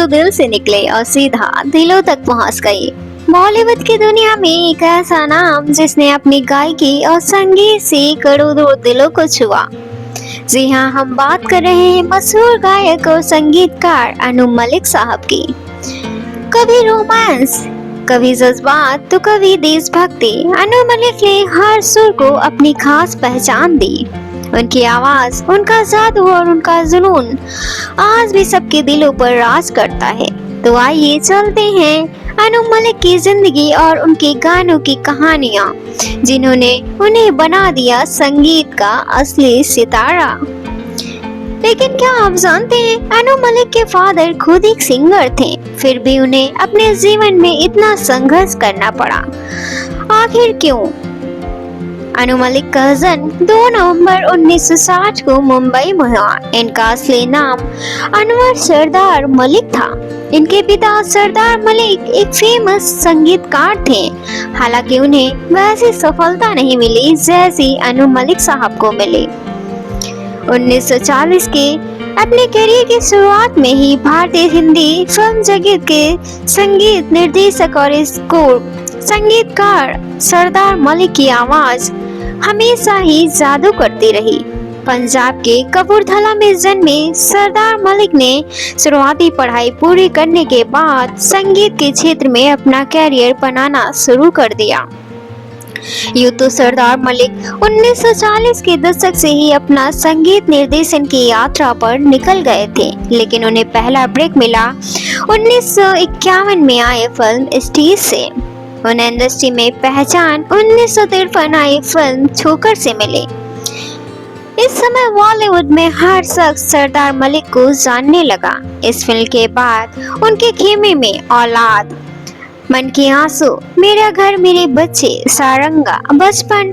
जो दिल से निकले और सीधा दिलों तक पहुंच गई। बॉलीवुड की दुनिया में एक ऐसा नाम जिसने अपनी गायकी और संगीत से करोड़ों दिलों को छुआ। जी हाँ, हम बात कर रहे हैं मशहूर गायक और संगीतकार अनु मलिक साहब की। कभी रोमांस, कभी जज्बात तो कभी देशभक्ति, अनु मलिक ने हर सुर को अपनी खास पहचान दी। उनकी आवाज, उनका जादू और उनका जुनून आज भी सबके दिलों पर राज करता है। तो आइए चलते हैं अनु मलिक की जिंदगी और उनके गानों की कहानियां, जिन्होंने उन्हें बना दिया संगीत का असली सितारा। लेकिन क्या आप जानते हैं, अनु मलिक के फादर खुद एक सिंगर थे, फिर भी उन्हें अपने जीवन में इतना संघर्ष करना पड़ा। आखिर क्यों? अनु मलिक का जन्म 2 नवंबर 1960 को मुंबई में हुआ। इनका असली नाम अनवर सरदार मलिक था। इनके पिता सरदार मलिक एक फेमस संगीतकार थे। हालांकि उन्हें वैसी सफलता नहीं मिली जैसी अनु मलिक साहब को मिली। 1940 के अपने करियर की शुरुआत में ही भारतीय हिंदी फिल्म जगत के संगीत निर्देशक और संगीतकार सरदार मलिक की आवाज हमेशा ही जादू करती रही। पंजाब के कपूरथला में जन्मे सरदार मलिक ने शुरुआती पढ़ाई पूरी करने के बाद संगीत के क्षेत्र में अपना कैरियर बनाना शुरू कर दिया। यूं तो सरदार मलिक 1940 के दशक से ही अपना संगीत निर्देशन की यात्रा पर निकल गए थे, लेकिन उन्हें पहला ब्रेक मिला 1951 में आए फिल्म स्टेज से। उन्हें इंडस्ट्री में पहचान 1953 आई फिल्म छोकर से मिली। इस समय बॉलीवुड में हर शख्स सरदार मलिक को जानने लगा। इस फिल्म के बाद उनके खेमे में औलाद, मन के आंसू, मेरा घर मेरे बच्चे, सारंगा, बचपन,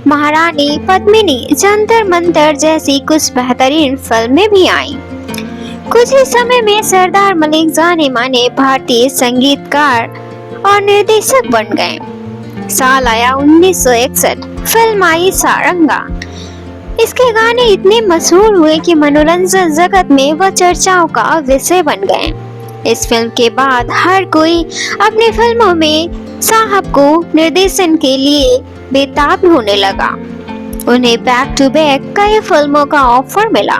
महारानी, पद्मिनी, जंतर मंतर जैसी कुछ बेहतरीन फिल्में भी आईं। कुछ ही समय में सरदार मलिक जाने माने भारतीय संगीतकार और निर्देशक बन गए। साल आया 1961, फिल्म आई सारंगा। इसके गाने इतने मशहूर हुए कि मनोरंजन जगत में वह चर्चाओं का विषय बन गए। इस फिल्म के बाद हर कोई अपनी फिल्मों में साहब को निर्देशन के लिए बेताब होने लगा। उन्हें बैक टू बैक कई फिल्मों का ऑफर मिला,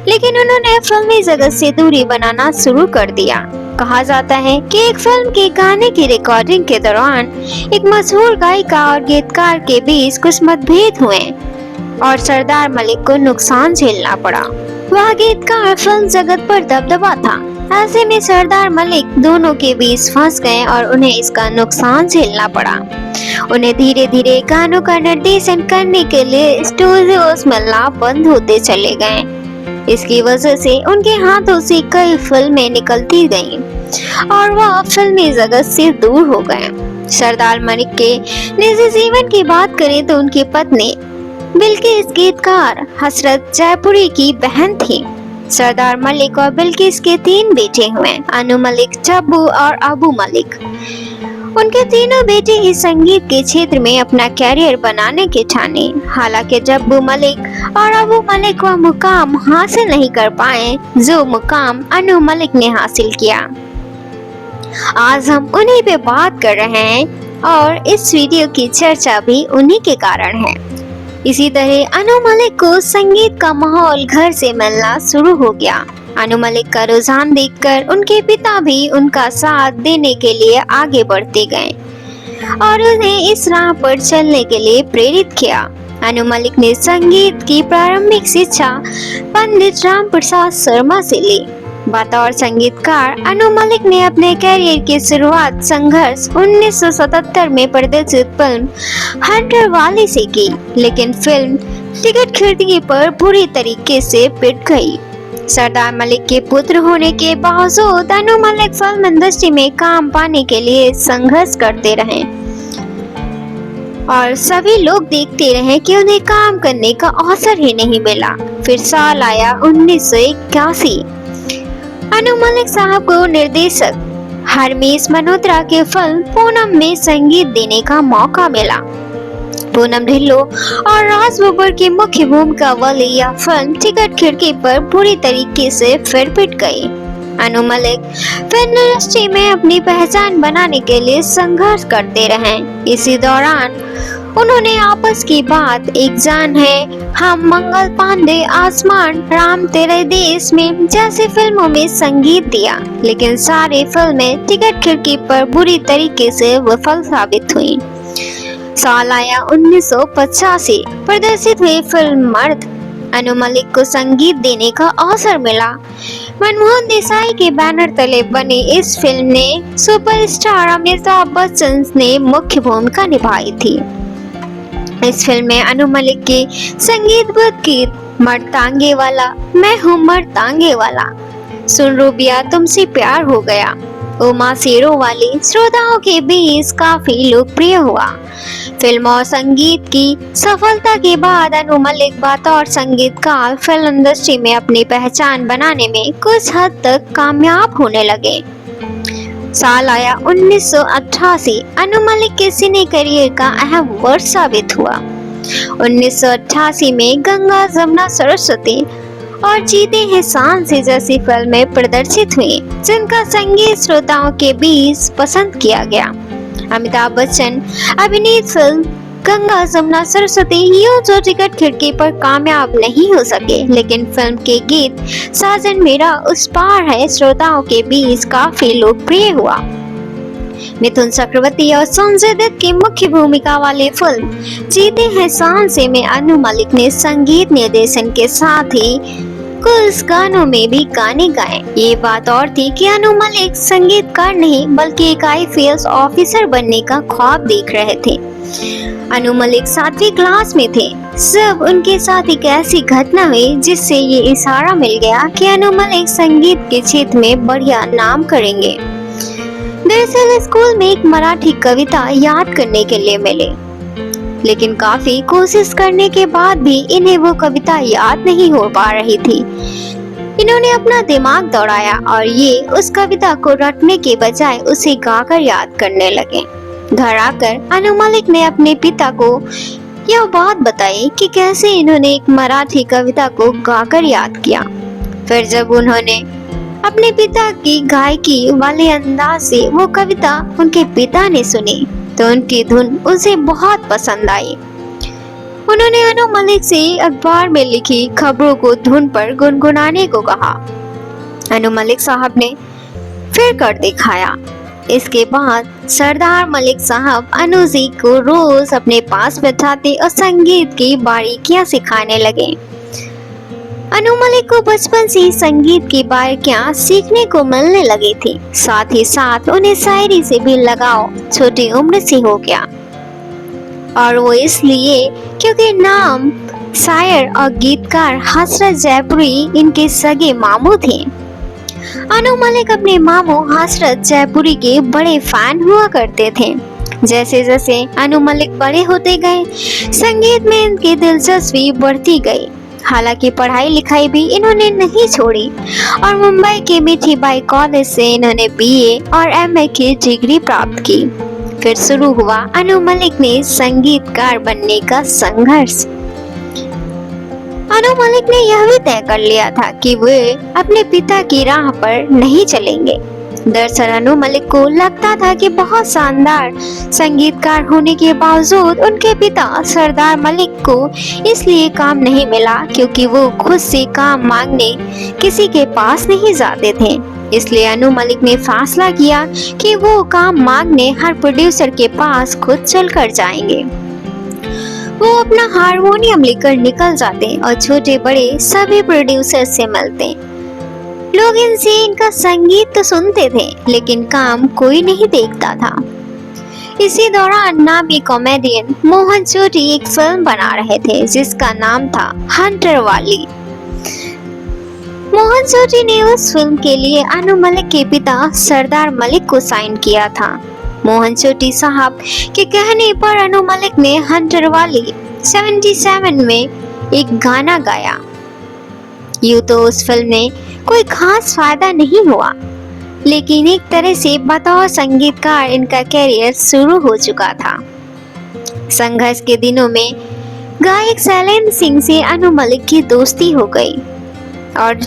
लेकिन उन्होंने फिल्मी जगत से दूरी बनाना शुरू कर दिया। कहा जाता है कि एक फिल्म के गाने की रिकॉर्डिंग के दौरान एक मशहूर गायिका और गीतकार के बीच कुछ मतभेद हुए और सरदार मलिक को नुकसान झेलना पड़ा। वह गीतकार फिल्म जगत पर दबदबा था। ऐसे में सरदार मलिक दोनों के बीच फंस गए और उन्हें इसका नुकसान झेलना पड़ा। उन्हें धीरे धीरे गानों का निर्देशन करने के लिए स्टूडियोज मिलना बंद होते चले गए। इसकी वजह से उनके हाथों से कई फिल्में निकलती गईं और वह फिल्मी जगत से दूर हो गए। सरदार मलिक के निजी जीवन की बात करें तो उनकी पत्नी बिल्किस गीतकार हसरत जयपुरी की बहन थी। सरदार मलिक और बिल्किस के 3 बेटे हुए, अनु मलिक, जब्बू और अबू मलिक। उनके तीनों बेटे ही संगीत के क्षेत्र में अपना कैरियर बनाने के ठाने। हालांकि जब्बू मलिक और अबू मलिक वह मुकाम हासिल नहीं कर पाए जो मुकाम अनु मलिक ने हासिल किया। आज हम उन्हीं पे बात कर रहे हैं और इस वीडियो की चर्चा भी उन्हीं के कारण है। इसी तरह अनु मलिक को संगीत का माहौल घर से मिलना शुरू हो गया। अनु मलिक का रुझान देखकर उनके पिता भी उनका साथ देने के लिए आगे बढ़ते गए और उन्हें इस राह पर चलने के लिए प्रेरित किया। अनु मलिक ने संगीत की प्रारंभिक शिक्षा पंडित राम प्रसाद शर्मा से ली। बतौर संगीतकार अनु मलिक ने अपने कैरियर की शुरुआत संघर्ष 1977 में प्रदर्शित फिल्म हंटर वाली से की, लेकिन फिल्म टिकट खरीदने पर बुरी तरीके से पिट गई। सरदार मलिक के पुत्र होने के बावजूद अनु मलिक फिल्म इंडस्ट्री में काम पाने के लिए संघर्ष करते रहे और सभी लोग देखते रहे कि उन्हें काम करने का अवसर ही नहीं मिला। फिर साल आया 1981। अनु मलिक साहब को निर्देशक हरमेश मल्होत्रा के फिल्म पूनम में संगीत देने का मौका मिला। पूनम ढिल्लो और राज बब्बर की मुख्य भूमिका वाली यह फिल्म टिकट खिड़की पर पूरी तरीके से फिर पिट गई। अनु मलिक फिल्म इंडस्ट्री में अपनी पहचान बनाने के लिए संघर्ष करते रहे। इसी दौरान उन्होंने आपस की बात, एक जान है, हम, मंगल पांडे, आसमान, राम तेरे देश में जैसी फिल्मों में संगीत दिया, लेकिन सारी फिल्में टिकट खिड़की पर बुरी तरीके से विफल साबित हुई। साल आया 1985। प्रदर्शित हुई फिल्म मर्द। अनु मलिक को संगीत देने का अवसर मिला। मनमोहन देसाई के बैनर तले बनी इस फिल्म ने सुपरस्टार अमिताभ बच्चन ने मुख्य भूमिका निभाई थी। इस फिल्म में अनु मलिक के संगीतबद्ध गीत मर्द तांगे वाला, मैं हूँ मर्द तांगे वाला, सुन रूबिया तुमसे प्यार हो गया, उमा शेरों वाली श्रोताओं के बीच काफी लोकप्रिय हुआ। फिल्म और संगीत की सफलता के बाद अनु मलिक बतौर संगीतकार फिल्म इंडस्ट्री में अपनी पहचान बनाने में कुछ हद तक कामयाब होने लगे। साल आया 1988। अनु मलिक के सिने करियर का अहम वर्ष साबित हुआ। 1988 में गंगा जमुना सरस्वती और जीते हैं शान से जैसी फिल्में प्रदर्शित हुई, जिनका संगीत श्रोताओं के बीच पसंद किया गया। अमिताभ बच्चन अभिनीत फिल्म गंगा जमुना सरस्वती यूं तो टिकट खिड़की पर कामयाब नहीं हो सके, लेकिन फिल्म के गीत साजन मेरा उस पार है श्रोताओं के बीच काफी लोकप्रिय हुआ। मिथुन चक्रवर्ती और संजय दत्त की मुख्य भूमिका वाली फिल्म जीते हैं शान से में अनु मलिक ने संगीत निर्देशन के साथ ही कुछ गानों में भी गाने गाए। ये बात और थी कि अनु मलिक संगीतकार नहीं बल्कि एक IPS ऑफिसर बनने का ख्वाब देख रहे थे। अनु मलिक 7वीं क्लास में थे जब उनके साथ एक ऐसी घटना हुई जिससे ये इशारा मिल गया कि अनु मलिक संगीत के क्षेत्र में बढ़िया नाम करेंगे। दरअसल स्कूल में एक मराठी कविता याद करने के लिए मिले, लेकिन काफी कोशिश करने के बाद भी इन्हें वो कविता याद नहीं हो पा रही थी। इन्होंने अपना दिमाग दौड़ाया और ये उस कविता को रटने के बजाय उसे गाकर याद करने लगे। घर आकर अनु मलिक ने अपने पिता को यह बात बताई कि कैसे इन्होंने एक मराठी कविता को गाकर याद किया। फिर जब उन्होंने अपने पिता की गायकी वाले अंदाज से वो कविता उनके पिता ने सुनी तो उनकी धुन उसे बहुत पसंद आई। उन्होंने अनु मलिक से अखबार में लिखी खबरों को धुन पर गुनगुनाने को कहा। अनु मलिक साहब ने फिर कर दिखाया। इसके बाद सरदार मलिक साहब अनु जी को रोज अपने पास बैठाते और संगीत की बारीकियां सिखाने लगे। अनु मलिक को बचपन से ही संगीत की बारीकियां सीखने को मिलने लगी थी। साथ ही साथ उन्हें शायरी से भी लगाव छोटी उम्र से हो गया, और वो इसलिए क्योंकि नाम शायर और गीतकार हसरत जयपुरी इनके सगे मामू थे। अनु मलिक अपने मामू हसरत जयपुरी के बड़े फैन हुआ करते थे। जैसे जैसे अनु मलिक बड़े होते गए, संगीत में इनकी दिलचस्पी बढ़ती गई। हालांकि पढ़ाई लिखाई भी इन्होंने नहीं छोड़ी और मुंबई के मीठीबाई कॉलेज से इन्होंने BA और MA की डिग्री प्राप्त की। फिर शुरू हुआ अनु मलिक ने संगीतकार बनने का संघर्ष। अनु मलिक ने यह भी तय कर लिया था कि वे अपने पिता की राह पर नहीं चलेंगे। दरअसल अनु मलिक को लगता था कि बहुत शानदार संगीतकार होने के बावजूद उनके पिता सरदार मलिक को इसलिए काम नहीं मिला क्योंकि वो खुद से काम मांगने किसी के पास नहीं जाते थे। इसलिए अनु मलिक ने फैसला किया कि वो काम मांगने हर प्रोड्यूसर के पास खुद चलकर जाएंगे। वो अपना हारमोनियम लेकर निकल जाते और छोटे बड़े सभी प्रोड्यूसर से मिलते। लोग इनसे इनका संगीत तो सुनते थे लेकिन काम कोई नहीं देखता था। इसी दौरान नामी कॉमेडियन मोहन चोटी एक फिल्म बना रहे थे जिसका नाम था हंटर वाली। मोहन चोटी ने उस फिल्म के लिए अनु मलिक के पिता सरदार मलिक को साइन किया था। मोहन चोटी साहब के कहने पर अनु मलिक ने हंटर वाली 77 में एक गाना गाया। यूं तो उस फिल्म में कोई खास फायदा नहीं हुआ, लेकिन एक तरह से बतौर संगीतकार इनका करियर शुरू हो चुका था। संघर्ष के दिनों में गायक शैलेंद्र सिंह से अनु मलिक की दोस्ती हो गई और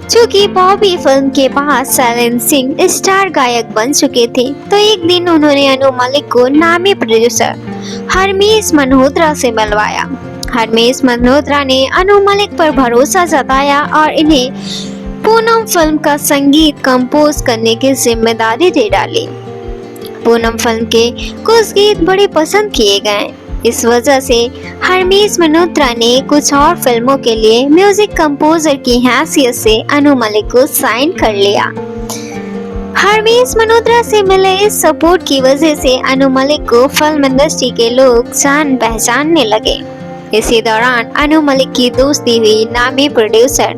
चूँकि बॉबी फिल्म के बाद साइलेंसिंग स्टार गायक बन चुके थे, तो एक दिन उन्होंने अनु मलिक को नामी प्रोड्यूसर हरमीश मल्होत्रा से मिलवाया। हरमीश मल्होत्रा ने अनु मलिक पर भरोसा जताया और इन्हें पूनम फिल्म का संगीत कंपोज करने की जिम्मेदारी दे डाली। पूनम फिल्म के कुछ गीत बड़े पसंद किए गए। इस वजह से हरमीश मल्होत्रा ने कुछ और फिल्मों के लिए म्यूजिक कंपोजर की हैसियत से अनु मलिक को साइन कर लिया। हरमीश मल्होत्रा से मिले इस सपोर्ट की वजह से अनु मलिक को फिल्म इंडस्ट्री के लोग जान पहचानने लगे। इसी दौरान अनु मलिक की दोस्ती हुई नामी प्रोड्यूसर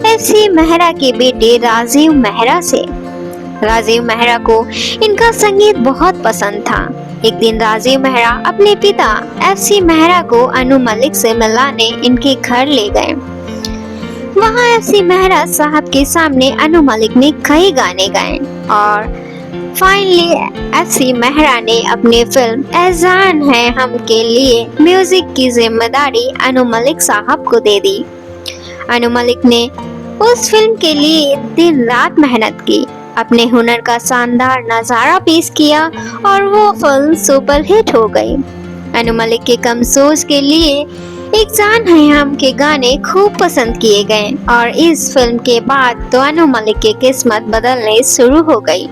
FC मेहरा के बेटे राजीव मेहरा से। राजीव मेहरा को इनका संगीत बहुत पसंद था। एक दिन राजीव मेहरा अपने पिता FC मेहरा को अनु मलिक से मिलाने इनके घर ले गए। वहाँ FC मेहरा साहब के सामने अनु मलिक ने कई गाने गाए और फाइनली FC मेहरा ने अपनी फिल्म एहसान है हम के लिए म्यूजिक की जिम्मेदारी अनु मलिक साहब को दे दी। अनु मलिक ने उस फिल्म के लिए दिन रात मेहनत की, अपने हुनर का शानदार नजारा पेश किया और वो फिल्म सुपर हिट हो गई। अनु मलिक के कम सोच के लिए एक जान है हम के गाने खूब पसंद किए गए और इस फिल्म के बाद तो अनु मलिक की किस्मत बदलने शुरू हो गई।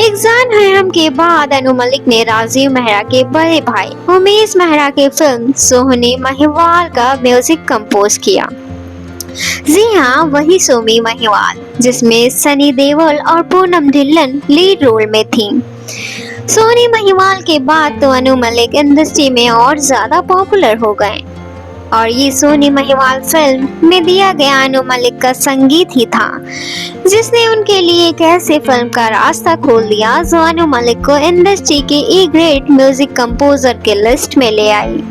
एक जान है हम के बाद अनु मलिक ने राजीव मेहरा के बड़े भाई उमेश मेहरा के फिल्म सोहनी महिवाल का म्यूजिक कंपोज किया। जी हाँ, वही सोमी महिवाल जिसमें सनी देओल और पूनम ढिल्लन लीड रोल में थी। सोनी महिवाल के बाद तो अनु मलिक इंडस्ट्री में और ज्यादा पॉपुलर हो गए और ये सोनी महिवाल फिल्म में दिया गया अनु मलिक का संगीत ही था जिसने उनके लिए एक ऐसे फिल्म का रास्ता खोल दिया जो अनु मलिक को इंडस्ट्री के एक ग्रेट म्यूजिक कंपोजर के लिस्ट में ले आई।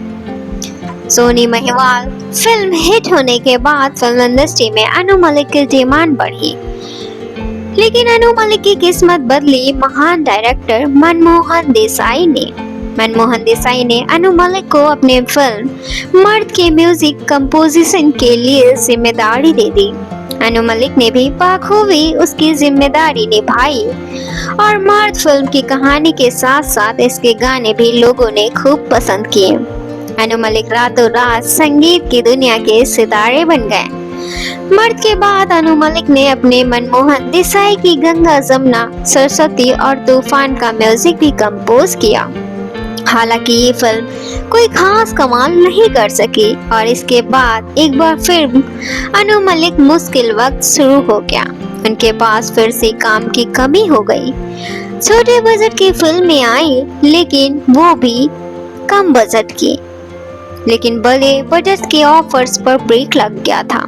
सोनी महिवाल फिल्म हिट होने के बाद फिल्म इंडस्ट्री में अनु मलिक की डिमांड बढ़ी, लेकिन अनु मलिक की किस्मत बदली महान डायरेक्टर मनमोहन देसाई ने। मनमोहन देसाई ने अनु मलिक को अपने फिल्म मर्द के म्यूजिक कंपोजिशन के लिए जिम्मेदारी दे दी। अनु मलिक ने भी बखूबी उसकी जिम्मेदारी निभाई और मर्द फिल्म की कहानी के साथ साथ इसके गाने भी लोगों ने खूब पसंद किए। अनु मलिक रातों रात संगीत की दुनिया के सितारे बन गए। मर्द के बाद अनु मलिक ने अपने मनमोहन देसाई की गंगा जमुना सरस्वती और तूफान का म्यूजिक भी कंपोज किया। हालांकि ये फिल्म कोई खास कमाल नहीं कर सकी और इसके बाद एक बार फिर अनु मलिक मुश्किल वक्त शुरू हो गया। उनके पास फिर से काम की कमी हो गई। छोटे बजट की फिल्में आई लेकिन वो भी कम बजट की, लेकिन बड़े बजट के ऑफर्स पर ब्रेक लग गया था।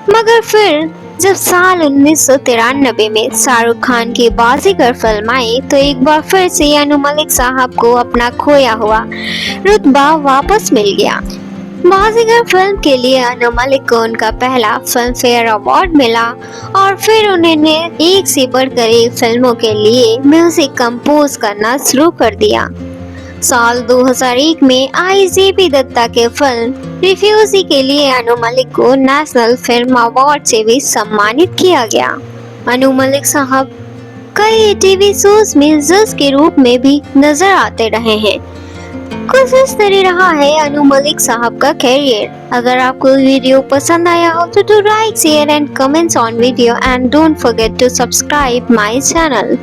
मगर फिर जब साल 1993 में शाहरुख खान की बाजीगर फिल्म आई तो एक बार फिर से अनु मलिक साहब को अपना खोया हुआ रुतबा वापस मिल गया। बाजीगर फिल्म के लिए अनु मलिक को उनका पहला फिल्म फेयर अवार्ड मिला और फिर उन्होंने एक से बढ़कर एक फिल्मों के लिए म्यूजिक कंपोज करना शुरू कर दिया। साल 2001 में आई JP दत्ता के फिल्म रिफ्यूजी के लिए अनु मलिक को नेशनल फिल्म अवार्ड से भी सम्मानित किया गया। अनु मलिक साहब कई टीवी शोज में जज के रूप में भी नजर आते रहे हैं। कुछ इस तरह रहा है अनु मलिक साहब का कैरियर। अगर आपको वीडियो पसंद आया हो तो do like, share and comments on video and don't forget to subscribe my channel.